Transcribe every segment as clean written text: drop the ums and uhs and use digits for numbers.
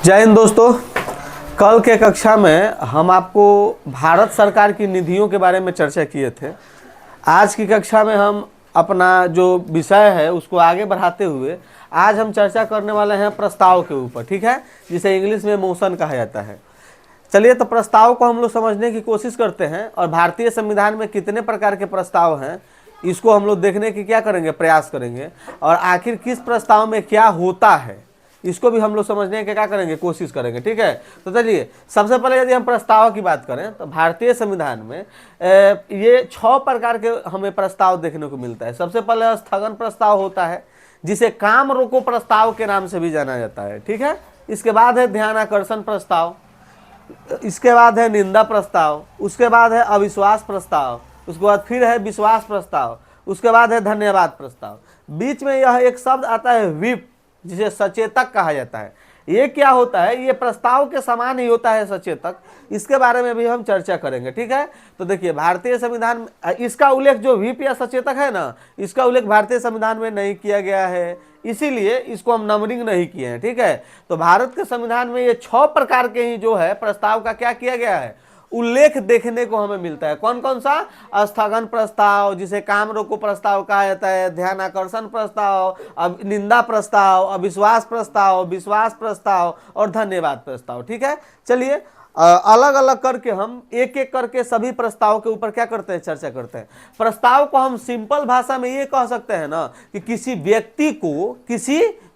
जय हिंद दोस्तों। कल के कक्षा में हम आपको भारत सरकार की निधियों के बारे में चर्चा किए थे। आज की कक्षा में हम अपना जो विषय है उसको आगे बढ़ाते हुए आज हम चर्चा करने वाले हैं प्रस्ताव के ऊपर, ठीक है, जिसे इंग्लिश में मोशन कहा जाता है। चलिए तो प्रस्ताव को हम लोग समझने की कोशिश करते हैं और भारतीय संविधान में कितने प्रकार के प्रस्ताव हैं इसको हम लोग देखने की क्या करेंगे, प्रयास करेंगे, और आखिर किस प्रस्ताव में क्या होता है इसको भी हम लोग समझने की क्या करेंगे, कोशिश करेंगे, ठीक है। तो चलिए सबसे पहले यदि हम प्रस्ताव की बात करें तो भारतीय संविधान में ये 6 प्रकार के हमें प्रस्ताव देखने को मिलता है। सबसे पहले स्थगन प्रस्ताव होता है जिसे काम रोको प्रस्ताव के नाम से भी जाना जाता है, ठीक है। इसके बाद है ध्यानाकर्षण प्रस्ताव, इसके बाद है निंदा प्रस्ताव, उसके बाद है अविश्वास प्रस्ताव, उसके बाद फिर है विश्वास प्रस्ताव, उसके बाद है धन्यवाद प्रस्ताव। बीच में यह एक शब्द आता है व्हिप, जिसे सचेतक कहा जाता है। ये क्या होता है? ये प्रस्ताव के समान ही होता है सचेतक। इसके बारे में भी हम चर्चा करेंगे, ठीक है। तो देखिए भारतीय संविधान में इसका उल्लेख जो व्हिप या सचेतक है ना, इसका उल्लेख भारतीय संविधान में नहीं किया गया है, इसीलिए इसको हम नंबरिंग नहीं किए हैं, ठीक है। तो भारत के संविधान में ये 6 प्रकार के ही जो है प्रस्ताव का क्या किया गया है, उल्लेख देखने को हमें मिलता है। कौन कौन सा? स्थगन प्रस्ताव, जिसे काम रोको प्रस्ताव कहा जाता है, ध्यान आकर्षण प्रस्ताव, निंदा प्रस्ताव, अविश्वास प्रस्ताव, विश्वास प्रस्ताव और धन्यवाद प्रस्ताव, ठीक है। चलिए अलग अलग करके हम एक एक करके सभी प्रस्ताव के ऊपर क्या करते हैं, चर्चा करते हैं। प्रस्ताव को हम सिंपल भाषा में ये कह सकते हैं ना कि किसी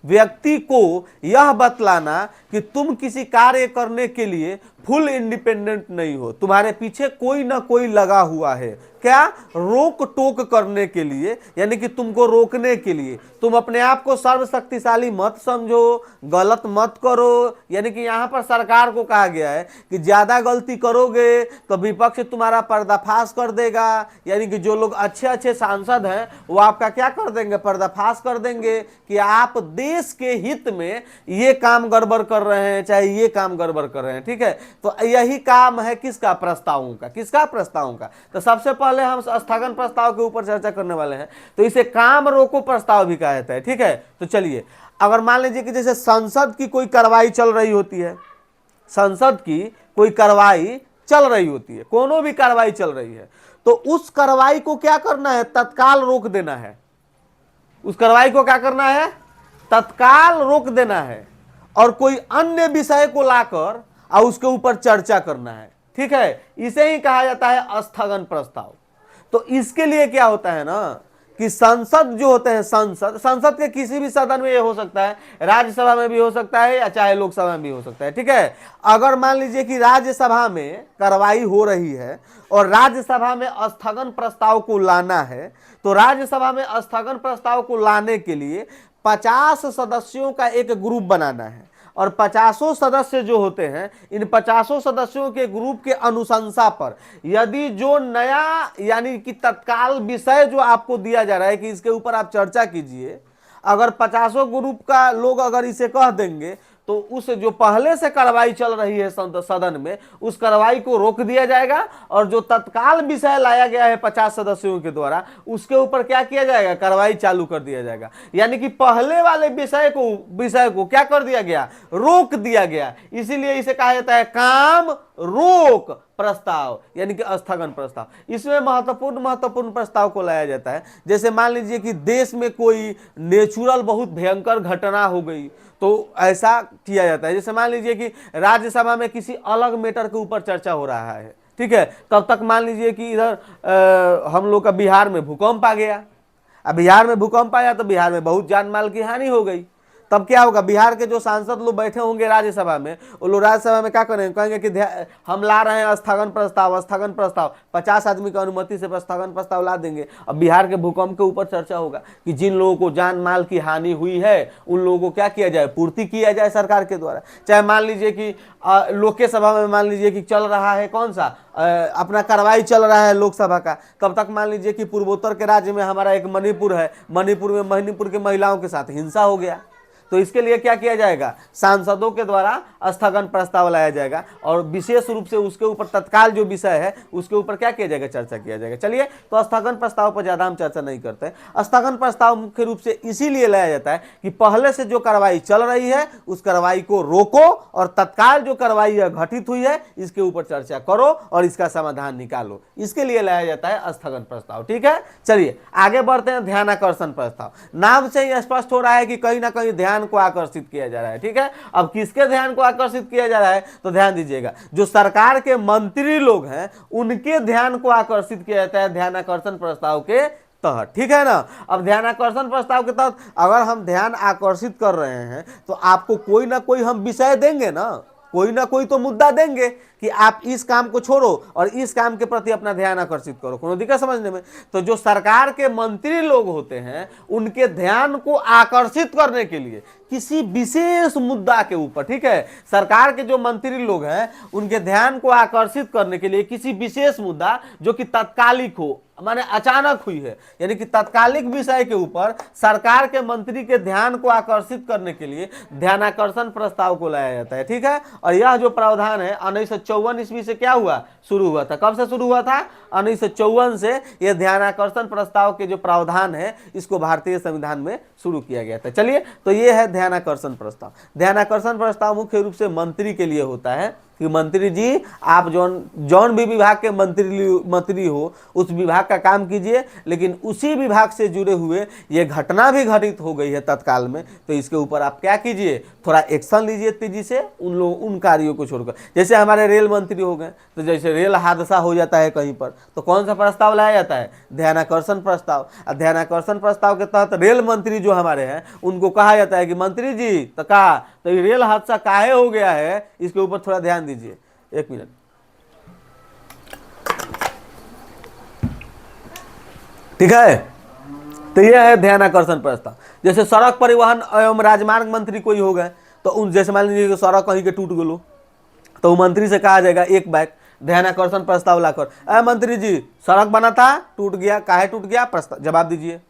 व्यक्ति को यह बतलाना कि तुम किसी कार्य करने के लिए फुल इंडिपेंडेंट नहीं हो, तुम्हारे पीछे कोई ना कोई लगा हुआ है। क्या? रोक टोक करने के लिए, यानी कि तुमको रोकने के लिए। तुम अपने आप को सर्वशक्तिशाली मत समझो, गलत मत करो। यानी कि यहाँ पर सरकार को कहा गया है कि ज्यादा गलती करोगे तो विपक्ष तुम्हारा पर्दाफाश कर देगा। यानी कि जो लोग अच्छे अच्छे सांसद हैं वो आपका क्या कर देंगे, पर्दाफाश कर देंगे कि आप देश के हित में ये काम गड़बड़ कर रहे हैं, चाहे ये काम गड़बड़ कर रहे हैं, ठीक है। तो यही काम है किसका? प्रस्तावों का। किसका? प्रस्तावों का। तो सबसे पहले हम स्थगन प्रस्ताव के ऊपर चर्चा करने वाले हैं। तो इसे काम रोको प्रस्ताव भी कहा जाता है, ठीक है। तो चलिए अगर मान लीजिए कि जैसे संसद की कोई कार्रवाई चल रही होती है, संसद की कोई कार्रवाई चल रही होती है, कोनो भी कार्रवाई चल रही है, तो उस कार्रवाई को क्या करना है? तत्काल रोक देना है। उस कार्रवाई को क्या करना है? तत्काल रोक देना है और कोई अन्य विषय को लाकर और उसके ऊपर चर्चा करना है, ठीक है। इसे ही कहा जाता है स्थगन प्रस्ताव। तो इसके लिए क्या होता है ना कि संसद जो होते हैं, संसद के किसी भी सदन में ये हो सकता है, राज्यसभा में भी हो सकता है या चाहे लोकसभा में भी हो सकता है, ठीक है। अगर मान लीजिए कि राज्यसभा में कार्रवाई हो रही है और राज्यसभा में स्थगन प्रस्ताव को लाना है, तो राज्यसभा में स्थगन प्रस्ताव को लाने के लिए 50 सदस्यों का एक ग्रुप बनाना है और 50 सदस्य जो होते हैं, इन 50 सदस्यों के ग्रुप के अनुशंसा पर यदि जो नया यानी कि तत्काल विषय जो आपको दिया जा रहा है कि इसके ऊपर आप चर्चा कीजिए, अगर 50 ग्रुप का लोग अगर इसे कह देंगे तो उस जो पहले से कार्रवाई चल रही है सदन में, उस कार्रवाई को रोक दिया जाएगा और जो तत्काल विषय लाया गया है 50 सदस्यों के द्वारा, उसके ऊपर क्या किया जाएगा? कार्रवाई चालू कर दिया जाएगा। यानी कि पहले वाले विषय को क्या कर दिया गया? रोक दिया गया। इसीलिए इसे कहा जाता है काम रोक प्रस्ताव, यानी कि स्थगन प्रस्ताव। इसमें महत्वपूर्ण प्रस्ताव को लाया जाता है। जैसे मान लीजिए कि देश में कोई नेचुरल बहुत भयंकर घटना हो गई, तो ऐसा किया जाता है। जैसे मान लीजिए कि राज्यसभा में किसी अलग मैटर के ऊपर चर्चा हो रहा है, ठीक है, तब तक मान लीजिए कि इधर हम लोग का बिहार में भूकंप आ गया। अब बिहार में भूकंप आया तो बिहार में बहुत जान माल की हानि हो गई। तब क्या होगा? बिहार के जो सांसद लोग बैठे होंगे राज्यसभा में, वो लोग राज्यसभा में क्या करेंगे? कहेंगे कि हम ला रहे हैं स्थगन प्रस्ताव 50 आदमी की अनुमति से स्थगन प्रस्ताव ला देंगे। अब बिहार के भूकंप के ऊपर चर्चा होगा कि जिन लोगों को जान माल की हानि हुई है उन लोगों को क्या किया जाए? पूर्ति किया जाए सरकार के द्वारा। चाहे मान लीजिए कि लोकसभा में मान लीजिए कि चल रहा है कौन सा अपना कार्रवाई चल रहा है लोकसभा का, तब तक मान लीजिए कि पूर्वोत्तर के राज्य में हमारा एक मणिपुर है, मणिपुर में मणिपुर के महिलाओं के साथ हिंसा हो गया, तो इसके लिए क्या किया जाएगा, सांसदों के द्वारा स्थगन प्रस्ताव लाया जाएगा और विशेष रूप से उसके ऊपर तत्काल जो विषय है उसके ऊपर क्या किया जाएगा, चर्चा किया जाएगा। चलिए, तो स्थगन प्रस्ताव पर ज्यादा हम चर्चा नहीं करते हैं। स्थगन प्रस्ताव मुख्य रूप से इसीलिए लाया जाता है कि पहले से जो कार्रवाई चल रही है उस कार्रवाई को रोको और तत्काल जो कार्रवाई घटित हुई है इसके ऊपर चर्चा करो और इसका समाधान निकालो, इसके लिए लाया जाता है स्थगन प्रस्ताव। ठीक है, चलिए आगे बढ़ते हैं। ध्यानाकर्षण प्रस्ताव, नाम से ही स्पष्ट हो रहा है कि कहीं ना कहीं ध्यान को आकर्षित किया जा रहा है। ठीक है, अब किसके ध्यान को आकर्षित किया जा रहा है, तो ध्यान दीजिएगा, जो सरकार के मंत्री लोग हैं उनके ध्यान को आकर्षित किया जाता है ध्यानाकर्षण प्रस्ताव के तहत। ठीक है ना। अब ध्यानाकर्षण प्रस्ताव के तहत अगर हम ध्यान आकर्षित कर रहे हैं तो आपको कोई ना कोई हम विषय देंगे ना, कोई ना कोई तो मुद्दा देंगे कि आप इस काम को छोड़ो और इस काम के प्रति अपना ध्यान आकर्षित करो। कोनो दिक्कत समझने में? तो जो सरकार के मंत्री लोग होते हैं उनके ध्यान को आकर्षित करने के लिए किसी विशेष मुद्दा के ऊपर, ठीक है, सरकार के जो मंत्री लोग हैं उनके ध्यान को आकर्षित करने के लिए किसी विशेष मुद्दा जो कि तत्कालिक हो, माने अचानक हुई है, यानी कि तत्कालिक विषय के ऊपर सरकार के मंत्री के ध्यान को आकर्षित करने के लिए ध्यानाकर्षण प्रस्ताव को लाया जाता है। ठीक है, और यह जो प्रावधान है 1954 ईस्वी से क्या हुआ, शुरू हुआ था। कब से शुरू हुआ था? 1954 से यह ध्यानाकर्षण प्रस्ताव के जो प्रावधान है इसको भारतीय संविधान में शुरू किया गया था। चलिए, तो यह है ध्यानाकर्षण प्रस्ताव। ध्यानाकर्षण प्रस्ताव मुख्य रूप से मंत्री के लिए होता है कि मंत्री जी आप जौन भी विभाग के मंत्री हो उस विभाग का काम कीजिए, लेकिन उसी विभाग से जुड़े हुए ये घटना भी घटित हो गई है तत्काल में, तो इसके ऊपर आप क्या कीजिए, थोड़ा एक्शन लीजिए तेजी से उन कार्यों को छोड़कर। जैसे हमारे रेल मंत्री हो गए, तो जैसे रेल हादसा हो जाता है कहीं पर तो कौन सा प्रस्ताव लाया जाता है, ध्यानाकर्षण प्रस्ताव। ध्यानाकर्षण प्रस्ताव के तहत रेल मंत्री जो हमारे हैं उनको कहा जाता है कि मंत्री जी तो ये रेल हादसा काहे हो गया है, इसके ऊपर थोड़ा ध्यान दीजिए। एक मिनट, ठीक है। तो यह है ध्यानाकर्षण प्रस्ताव। जैसे सड़क परिवहन एवं राजमार्ग मंत्री कोई हो गए, तो उन जैसे मान लीजिए सड़क कहीं के टूट गलो तो मंत्री से कहा जाएगा एक बैग ध्यानाकर्षण प्रस्ताव लाकर, मंत्री जी सड़क बना था टूट गया, काहे टूट गया, प्रस्ताव जवाब दीजिए।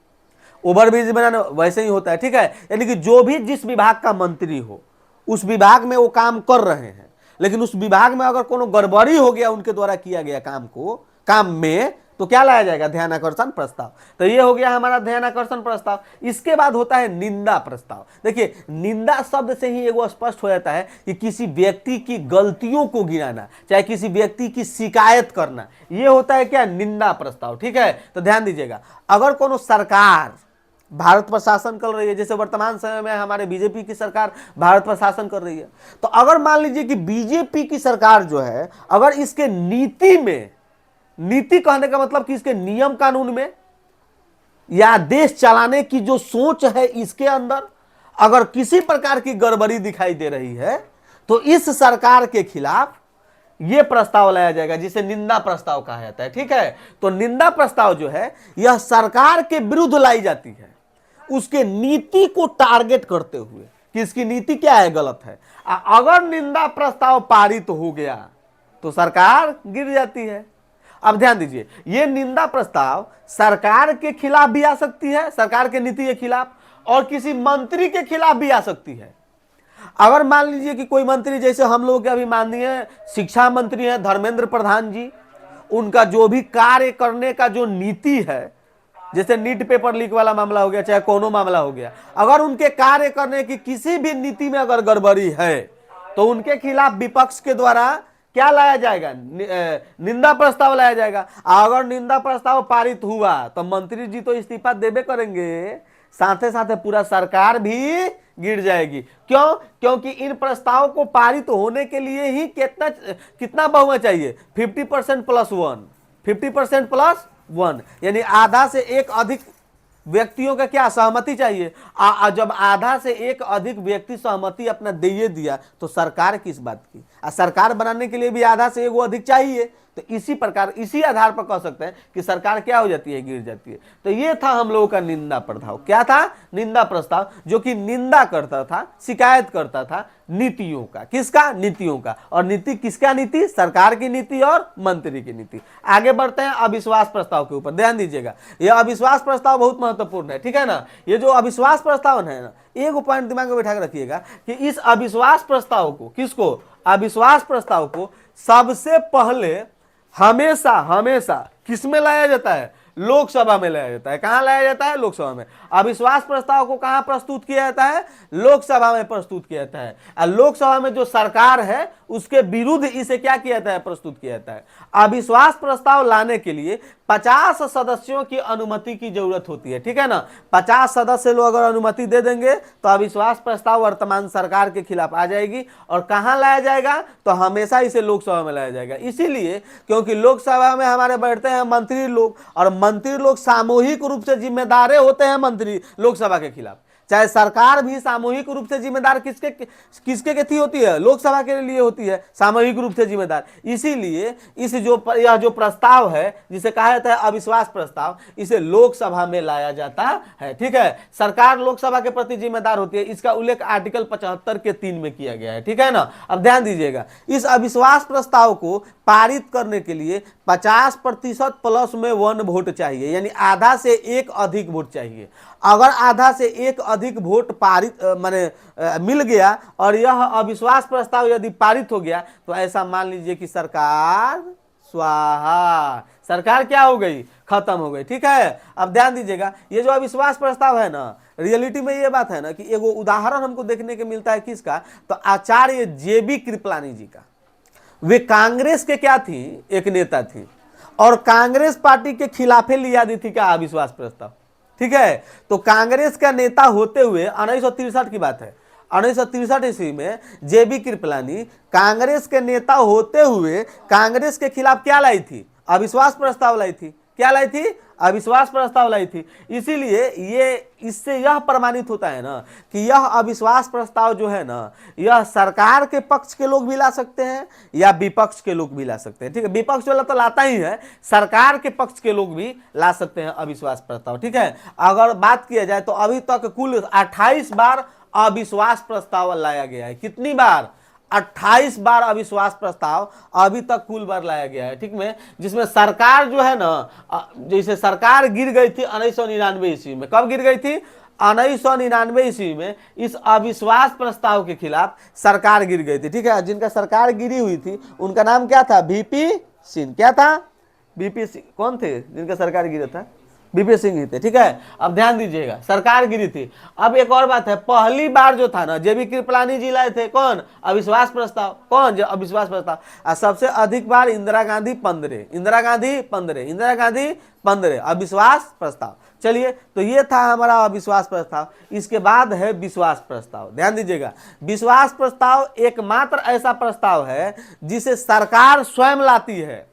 ओवरब्रिज बनाना वैसे ही होता है। ठीक है, यानी कि जो भी जिस विभाग का मंत्री हो उस विभाग में वो काम कर रहे हैं, लेकिन उस विभाग में अगर कोनो गड़बड़ी हो गया उनके द्वारा किया गया काम में तो क्या लाया जाएगा, ध्यानाकर्षण प्रस्ताव। तो ये हो गया हमारा ध्यानाकर्षण प्रस्ताव। इसके बाद होता है निंदा प्रस्ताव। देखिए, निंदा शब्द से ही एगो स्पष्ट हो जाता है कि किसी व्यक्ति की गलतियों को गिनाना, चाहे किसी व्यक्ति की शिकायत करना, ये होता है क्या, निंदा प्रस्ताव। ठीक है, तो ध्यान दीजिएगा, अगर कोनो सरकार भारत पर शासन कर रही है, जैसे वर्तमान समय में हमारे बीजेपी की सरकार भारत पर शासन कर रही है, तो अगर मान लीजिए कि बीजेपी की सरकार जो है अगर इसके नीति में, नीति कहने का मतलब कि इसके नियम कानून में या देश चलाने की जो सोच है इसके अंदर अगर किसी प्रकार की गड़बड़ी दिखाई दे रही है तो इस सरकार के खिलाफ यह प्रस्ताव लाया जाएगा जिसे निंदा प्रस्ताव कहा जाता है। ठीक है, तो निंदा प्रस्ताव जो है यह सरकार के विरुद्ध लाई जाती है, उसके नीति को टारगेट करते हुए कि इसकी नीति क्या है, गलत है। अगर निंदा प्रस्ताव पारित हो गया तो सरकार गिर जाती है। अब ध्यान दीजिए, यह निंदा प्रस्ताव सरकार के खिलाफ भी आ सकती है, सरकार के नीति के खिलाफ, और किसी मंत्री के खिलाफ भी आ सकती है। अगर मान लीजिए कि कोई मंत्री, जैसे हम लोग के अभी माननीय शिक्षा मंत्री हैं धर्मेंद्र प्रधान जी, उनका जो भी कार्य करने का जो नीति है, जैसे नीट पेपर लीक वाला मामला हो गया, चाहे कोनो मामला हो गया, अगर उनके कार्य करने की किसी भी नीति में अगर गड़बड़ी है तो उनके खिलाफ विपक्ष के द्वारा क्या लाया जाएगा, निंदा प्रस्ताव लाया जाएगा। अगर निंदा प्रस्ताव पारित हुआ तो मंत्री जी तो इस्तीफा देबे करेंगे, साथ साथ पूरा सरकार भी गिर जाएगी। क्यों? क्योंकि इन प्रस्ताव को पारित होने के लिए ही कितना बहुमत चाहिए, 50% + 1, 50% + 1, यानी आधा से एक अधिक व्यक्तियों का क्या सहमति चाहिए। जब आधा से एक अधिक व्यक्ति सहमति अपना दे दिया तो सरकार किस बात की, सरकार बनाने के लिए भी आधा से एक अधिक चाहिए, तो इसी प्रकार इसी आधार पर कह सकते हैं कि सरकार क्या हो जाती है, गिर जाती है। तो ये था हम लोगों का निंदा प्रस्ताव। क्या था? निंदा प्रस्ताव, जो कि निंदा करता था, शिकायत करता था नीतियों का। किसका? नीतियों का। और नीति किसका? नीति सरकार की नीति और मंत्री की नीति। आगे बढ़ते हैं अविश्वास प्रस्ताव के ऊपर, ध्यान दीजिएगा। यह अविश्वास प्रस्ताव बहुत महत्वपूर्ण है, ठीक है ना। ये जो अविश्वास प्रस्ताव है ना, एक पॉइंट दिमाग में बैठा के रखिएगा कि इस अविश्वास प्रस्ताव को, किसको? अविश्वास प्रस्ताव को सबसे पहले हमेशा हमेशा किसमें लाया जाता है? लोकसभा में लाया जाता है। कहां लाया जाता है? लोकसभा में। अविश्वास प्रस्ताव को कहां प्रस्तुत किया जाता है? लोकसभा में प्रस्तुत किया जाता है। और लोकसभा में जो सरकार है उसके विरुद्ध इसे क्या किया जाता है? प्रस्तुत किया जाता है। अविश्वास प्रस्ताव लाने के लिए 50 सदस्यों की अनुमति की जरूरत होती है, ठीक है ना। 50 सदस्य लोग अगर अनुमति दे देंगे तो अविश्वास प्रस्ताव वर्तमान सरकार के खिलाफ आ जाएगी। और कहां लाया जाएगा? तो हमेशा इसे लोकसभा में लाया जाएगा। इसीलिए क्योंकि लोकसभा में हमारे बैठते हैं मंत्री लोग, और मंत्री लोग सामूहिक रूप से जिम्मेदार होते हैं मंत्री लोकसभा के खिलाफ। चाहे सरकार भी सामूहिक रूप से जिम्मेदार किसके किसके के थी होती है? लोकसभा के लिए होती है सामूहिक रूप से जिम्मेदार। इसीलिए यह जो प्रस्ताव है जिसे कहा जाता है अविश्वास प्रस्ताव, इसे लोकसभा में लाया जाता है, ठीक है। सरकार लोकसभा के प्रति जिम्मेदार होती है, इसका उल्लेख आर्टिकल 75 के 3 में किया गया है, ठीक है ना। अब ध्यान दीजिएगा, इस अविश्वास प्रस्ताव को पारित करने के लिए 50% प्लस में 1 वोट चाहिए, यानी आधा से एक अधिक वोट चाहिए। अगर आधा से एक अधिक वोट पारित माने मिल गया और यह अविश्वास प्रस्ताव यदि पारित हो गया तो ऐसा मान लीजिए कि सरकार स्वाहा, सरकार क्या हो गई? खत्म हो गई, ठीक है। अब ध्यान दीजिएगा, ये जो अविश्वास प्रस्ताव है ना, रियलिटी में ये बात है ना कि एगो उदाहरण हमको देखने को मिलता है किसका? तो आचार्य जेबी कृपलानी जी का। वे कांग्रेस के क्या थी? एक नेता थी, और कांग्रेस पार्टी के खिलाफे लिया दी थी क्या? अविश्वास प्रस्ताव, ठीक है। तो कांग्रेस का नेता होते हुए 1963 की बात है, 1963 ईस्वी में जेबी कृपलानी कांग्रेस के नेता होते हुए कांग्रेस के खिलाफ क्या लाई थी? अविश्वास प्रस्ताव लाई थी। क्या लाई थी? अविश्वास प्रस्ताव लाई थी। इसीलिए ये इससे यह प्रमाणित होता है ना कि यह अविश्वास प्रस्ताव जो है ना, यह सरकार के पक्ष के लोग भी ला सकते हैं या विपक्ष के लोग भी ला सकते हैं, ठीक है। विपक्ष वाला तो लाता ही है, सरकार के पक्ष के लोग भी ला सकते हैं अविश्वास प्रस्ताव, ठीक है। अगर बात किया जाए तो अभी तक कुल 28 बार अविश्वास प्रस्ताव लाया गया है। कितनी बार? 28 बार अविश्वास प्रस्ताव अभी तक कुल बार लाया गया है, ठीक है। जिसमें सरकार जो है ना, जैसे सरकार गिर गई थी 1999 ईस्वी में। कब गिर गई थी? 1999 ईस्वी में इस अविश्वास प्रस्ताव के खिलाफ सरकार गिर गई थी, ठीक है। जिनका सरकार गिरी हुई थी उनका नाम क्या था? वीपी सिंह। क्या था? वीपी सिंह। कौन थे जिनका सरकार गिरा था? वीपी सिंह ही थे, ठीक है। अब ध्यान दीजिएगा, सरकार गिरी थी। अब एक और बात है, पहली बार जो था ना, जेबी कृपलानी जी लाए थे कौन? अविश्वास प्रस्ताव। कौन? जो अविश्वास प्रस्ताव। सबसे अधिक बार इंदिरा गांधी 15, इंदिरा गांधी 15, इंदिरा गांधी 15 अविश्वास प्रस्ताव। चलिए, तो ये था हमारा अविश्वास प्रस्ताव। इसके बाद है विश्वास प्रस्ताव। ध्यान दीजिएगा, विश्वास प्रस्ताव एकमात्र ऐसा प्रस्ताव है जिसे सरकार स्वयं लाती है,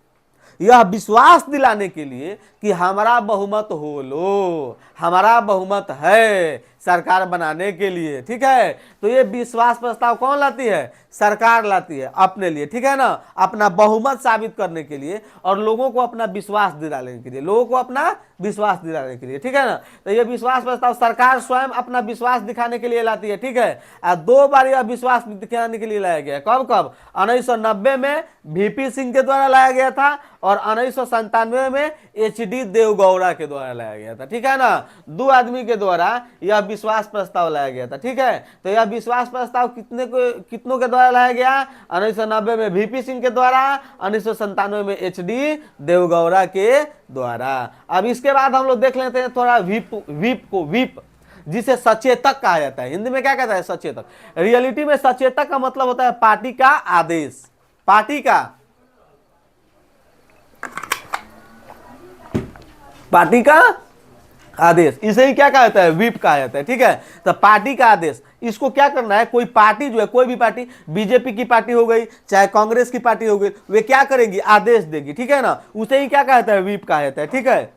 यह विश्वास दिलाने के लिए कि हमारा बहुमत हो लो, हमारा बहुमत है सरकार बनाने के लिए, ठीक है। तो ये विश्वास प्रस्ताव कौन लाती है? सरकार लाती है अपने लिए, ठीक है ना, अपना बहुमत साबित करने के लिए और लोगों को अपना विश्वास दिलाने के लिए, लोगों को अपना विश्वास दिलाने के लिए, ठीक है ना। तो ये विश्वास प्रस्ताव सरकार स्वयं अपना विश्वास दिखाने के लिए लाती है, ठीक है। 2 बार यह विश्वास दिखाने के लिए लाया गया। कब कब? 1990 में वीपी सिंह के द्वारा लाया गया था और 1997 में एचडी देवगौड़ा के द्वारा लाया गया था, ठीक है ना। 2 आदमी के द्वारा यह विश्वास प्रस्ताव लाया गया था, ठीक है। तो यह विश्वास प्रस्ताव कितनों के द्वारा लाया गया? 1990 में वीपी सिंह के द्वारा, 1997 में एचडी देवगौड़ा के द्वारा। अब इसके बाद हम लोग देख लेते हैं थोड़ा व्हिप जिसे सचेतक कहा जाता है। हिंदी में क्या कहता है? सचेतक। रियलिटी में सचेतक का मतलब होता है पार्टी का आदेश, पार्टी का आदेश, इसे ही क्या कहा जाता है? व्हिप कहा जाता है, ठीक है। तो पार्टी का आदेश, इसको क्या करना है? कोई पार्टी जो है, कोई भी पार्टी, बीजेपी की पार्टी हो गई चाहे कांग्रेस की पार्टी हो गई, वे क्या करेंगी? आदेश देगी, ठीक है ना। उसे ही क्या कहा जाता है? व्हिप कहा जाता है, ठीक है।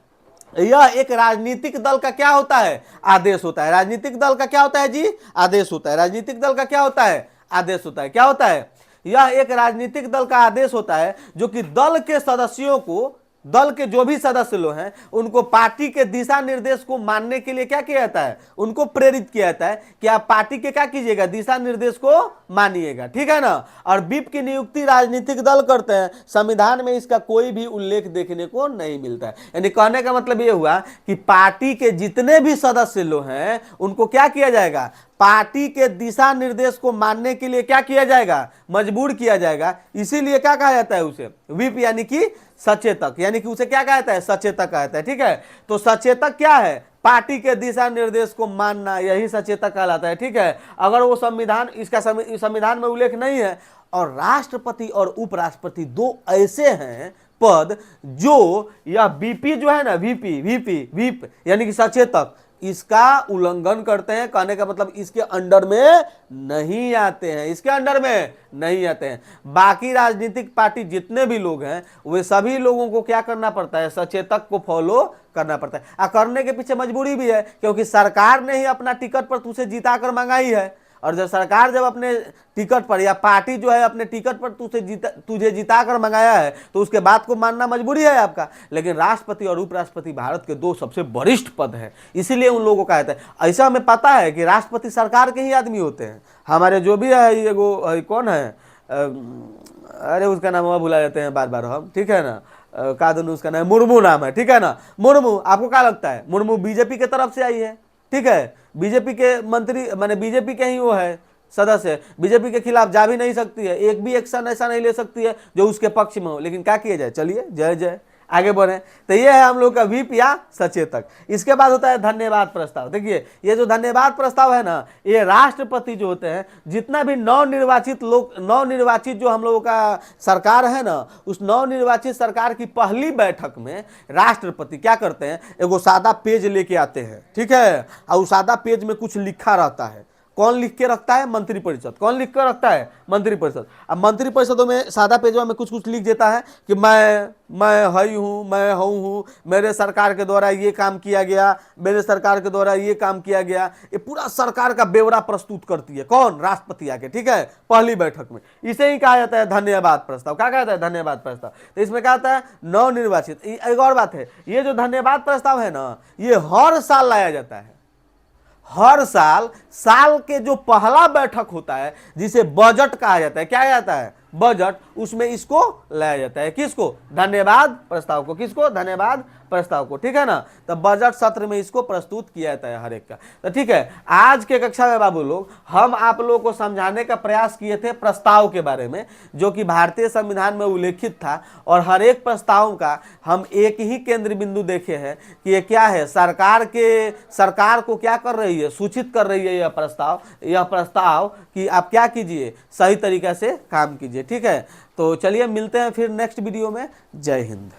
यह एक राजनीतिक दल का क्या होता है? आदेश होता है। राजनीतिक दल का क्या होता है जी? आदेश होता है। राजनीतिक दल का क्या होता है? आदेश होता है। क्या होता है? यह एक राजनीतिक दल का आदेश होता है जो कि दल के सदस्यों को, दल के जो भी सदस्य लोग हैं उनको पार्टी के दिशा निर्देश को मानने के लिए क्या किया जाता है, उनको प्रेरित किया जाता है कि आप पार्टी के क्या कीजिएगा, दिशा निर्देश को मानिएगा, ठीक है ना। और व्हिप की नियुक्ति राजनीतिक दल करते हैं, संविधान में इसका कोई भी उल्लेख देखने को नहीं मिलता है। यानी कहने का मतलब यह हुआ कि पार्टी के जितने भी सदस्य लोग हैं उनको क्या किया जाएगा, पार्टी के दिशा निर्देश को मानने के लिए क्या किया जाएगा, मजबूर किया जाएगा। इसीलिए क्या कहा जाता है उसे, व्हिप यानी कि सचेतक, यानी कि उसे क्या कहा जाता है, सचेतक कहता है, ठीक है। तो सचेतक क्या है, पार्टी के दिशा निर्देश को मानना, यही सचेतक कहलाता है, ठीक है। अगर वो संविधान, इसका संविधान में उल्लेख नहीं है। और राष्ट्रपति और उपराष्ट्रपति दो ऐसे हैं पद जो, यह वीपी जो है ना, व्हिप यानी कि सचेतक, इसका उल्लंघन करते हैं। कहने का मतलब इसके अंडर में नहीं आते हैं, इसके अंडर में नहीं आते हैं। बाकी राजनीतिक पार्टी जितने भी लोग हैं वे सभी लोगों को क्या करना पड़ता है, सचेतक को फॉलो करना पड़ता है। करने के पीछे मजबूरी भी है, क्योंकि सरकार ने ही अपना टिकट पर तुझे जिता कर मंगाई है। और जब सरकार जब अपने टिकट पर, या पार्टी जो है अपने टिकट पर तुझे जिता कर मंगाया है, तो उसके बात को मानना मजबूरी है आपका। लेकिन राष्ट्रपति और उपराष्ट्रपति भारत के दो सबसे वरिष्ठ पद हैं, इसीलिए उन लोगों को कहते हैं। ऐसा हमें पता है कि राष्ट्रपति सरकार के ही आदमी होते हैं। हमारे जो भी है ये वो कौन है, अरे उसका नाम वह भुला जाते हैं बार बार हम, ठीक है ना, कादन उसका नाम मुर्मू नाम है, ठीक है ना। मुर्मू, आपको क्या लगता है, मुर्मू बीजेपी के तरफ से आई है, ठीक है। बीजेपी के मंत्री, माने बीजेपी के ही वो है सदस्य, बीजेपी के खिलाफ जा भी नहीं सकती है, एक भी एक्शन ऐसा नहीं ले सकती है जो उसके पक्ष में हो। लेकिन क्या किया जाए, चलिए जय जय आगे बढ़े। तो ये है हम लोग का व्हिप या सचेतक। इसके बाद होता है धन्यवाद प्रस्ताव। देखिए ये जो धन्यवाद प्रस्ताव है ना, ये राष्ट्रपति जो होते हैं, जितना भी नवनिर्वाचित लोग, नवनिर्वाचित जो हम लोगों का सरकार है ना, उस नवनिर्वाचित सरकार की पहली बैठक में राष्ट्रपति क्या करते हैं, एगो सादा पेज लेके आते हैं, ठीक है। और उस सादा पेज में कुछ लिखा रहता है। कौन लिख के रखता है, मंत्रिपरिषद। कौन लिख कर रखता है, मंत्रिपरिषद। अब मंत्रिपरिषदों में सादा पेजवा में कुछ कुछ लिख देता है कि मैं हई हूँ, मैं हूँ, मेरे सरकार के द्वारा ये काम किया गया, मेरे सरकार के द्वारा ये काम किया गया। ये पूरा सरकार का ब्यौरा प्रस्तुत करती है कौन, राष्ट्रपति आके, ठीक है, पहली बैठक में। इसे ही कहा जाता है धन्यवाद प्रस्ताव। क्या कहता है, धन्यवाद प्रस्ताव। तो इसमें क्या होता है, नवनिर्वाचित। एक और बात है, ये जो धन्यवाद प्रस्ताव है ना, ये हर साल लाया जाता है। हर साल, साल के जो पहला बैठक होता है जिसे बजट कहा जाता है, क्या जाता है, बजट, उसमें इसको लाया जाता है। किसको, धन्यवाद प्रस्ताव को। किसको, धन्यवाद प्रस्ताव को, ठीक है ना। तो बजट सत्र में इसको प्रस्तुत किया जाता है हर एक का। तो ठीक है, आज के कक्षा में बाबू लोग हम आप लोगों को समझाने का प्रयास किए थे प्रस्ताव के बारे में, जो कि भारतीय संविधान में उल्लेखित था। और हर एक प्रस्ताव का हम एक ही केंद्र बिंदु देखे हैं कि ये क्या है, सरकार को क्या कर रही है, सूचित कर रही है यह प्रस्ताव कि आप क्या कीजिए, सही तरीके से काम कीजिए, ठीक है। तो चलिए मिलते हैं फिर नेक्स्ट वीडियो में। जय हिंद।